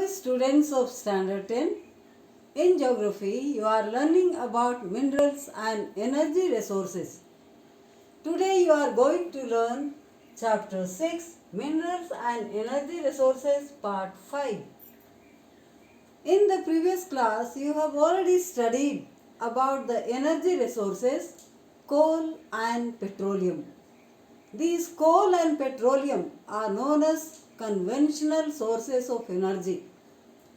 students of Standard 10. In geography, you are learning about minerals and energy resources. Today you are going to learn chapter 6, Minerals and Energy Resources, part 5. In the previous class, you have already studied about the energy resources, coal and petroleum. These coal and petroleum are known as conventional sources of energy.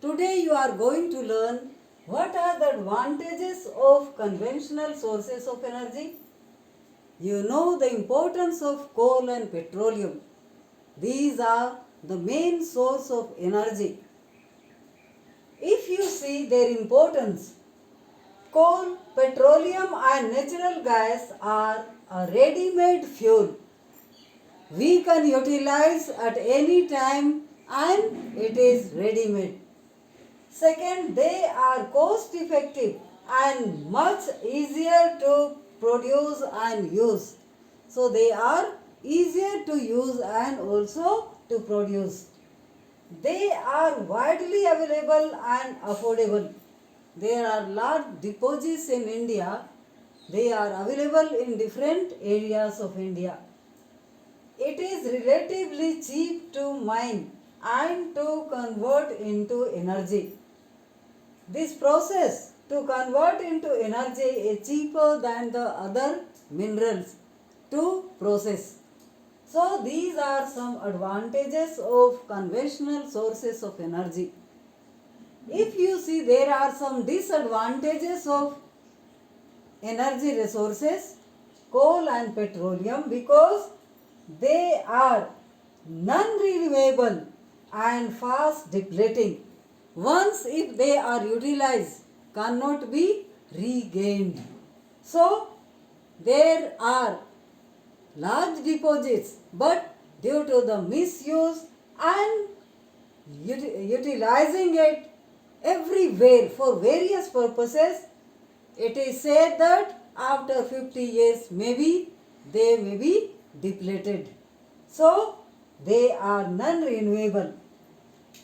Today you are going to learn what are the advantages of conventional sources of energy. You know the importance of coal and petroleum. These are the main source of energy. If you see their importance, coal, petroleum and natural gas are a ready-made fuel. We can utilize at any time and it is ready-made. Second, they are cost effective and much easier to produce and use. So they are easier to use and also to produce. They are widely available and affordable. There are large deposits in India. They are available in different areas of India. It is relatively cheap to mine and to convert into energy. This process to convert into energy is cheaper than the other minerals to process. So these are some advantages of conventional sources of energy. If you see, there are some disadvantages of energy resources, coal and petroleum, because they are non-renewable and fast depleting. Once if they are utilized, cannot be regained. So there are large deposits, but due to the misuse and utilizing it everywhere for various purposes, it is said that after 50 years maybe they may be depleted. So they are non-renewable.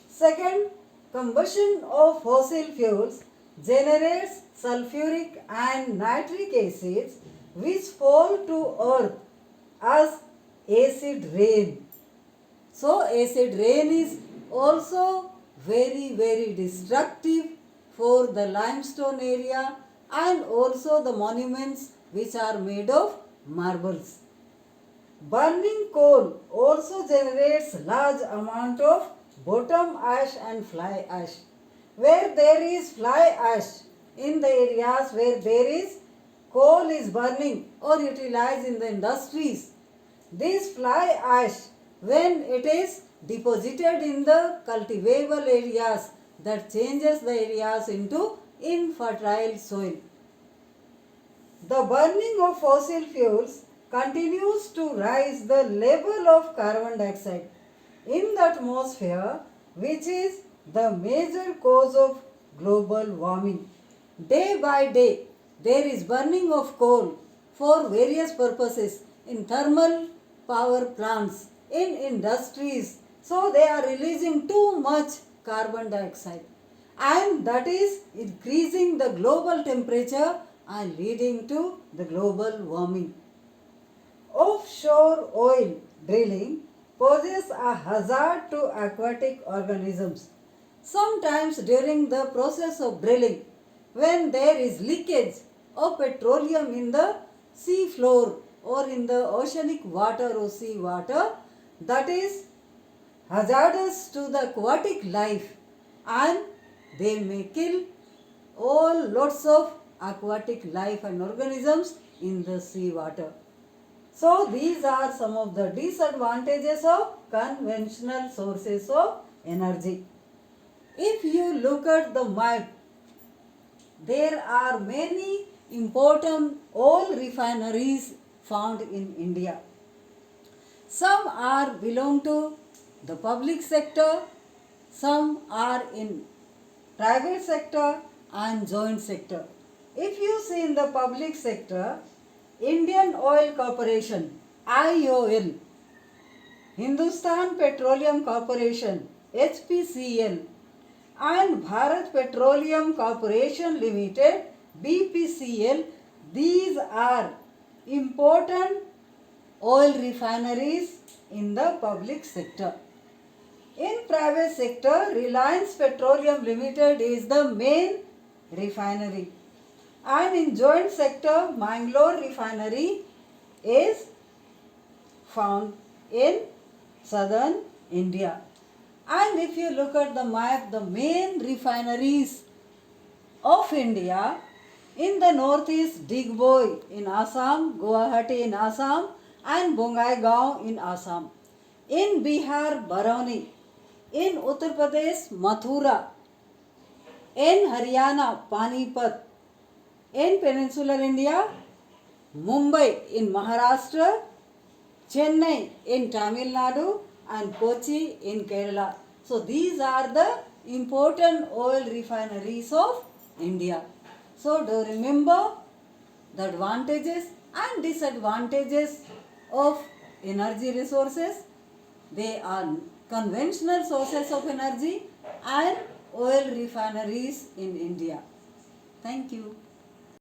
Second, combustion of fossil fuels generates sulfuric and nitric acids which fall to earth as acid rain. So acid rain is also very destructive for the limestone area and also the monuments which are made of marbles. Burning coal also generates large amount of bottom ash and fly ash. Where there is fly ash in the areas where there is coal is burning or utilized in the industries, this fly ash, when it is deposited in the cultivable areas, that changes the areas into infertile soil. The burning of fossil fuels continues to rise the level of carbon dioxide in the atmosphere, which is the major cause of global warming. Day by day, there is burning of coal for various purposes in thermal power plants, in industries. So they are releasing too much carbon dioxide, and that is increasing the global temperature and leading to the global warming. Offshore oil drilling poses a hazard to aquatic organisms. Sometimes during the process of drilling, when there is leakage of petroleum in the sea floor or in the oceanic water or sea water, that is hazardous to the aquatic life and they may kill all lots of aquatic life and organisms in the sea water. So these are some of the disadvantages of conventional sources of energy. If you look at the map, there are many important oil refineries found in India. Some are belong to the public sector, some are in private sector and joint sector. If you see in the public sector, Indian Oil Corporation, IOL, Hindustan Petroleum Corporation, HPCL, and Bharat Petroleum Corporation Limited BPCL. These are important oil refineries in the public sector. In private sector, Reliance Petroleum Limited is the main refinery. And in joint sector, Mangalore Refinery is found in southern India. And if you look at the map, the main refineries of India, in the north is Digboi in Assam, Guwahati in Assam, and Bongaigaon in Assam. In Bihar, Barauni. In Uttar Pradesh, Mathura. In Haryana, Panipat. In peninsular India, Mumbai in Maharashtra, Chennai in Tamil Nadu, and Kochi in Kerala. So these are the important oil refineries of India. So do remember the advantages and disadvantages of energy resources. They are conventional sources of energy and oil refineries in India. Thank you.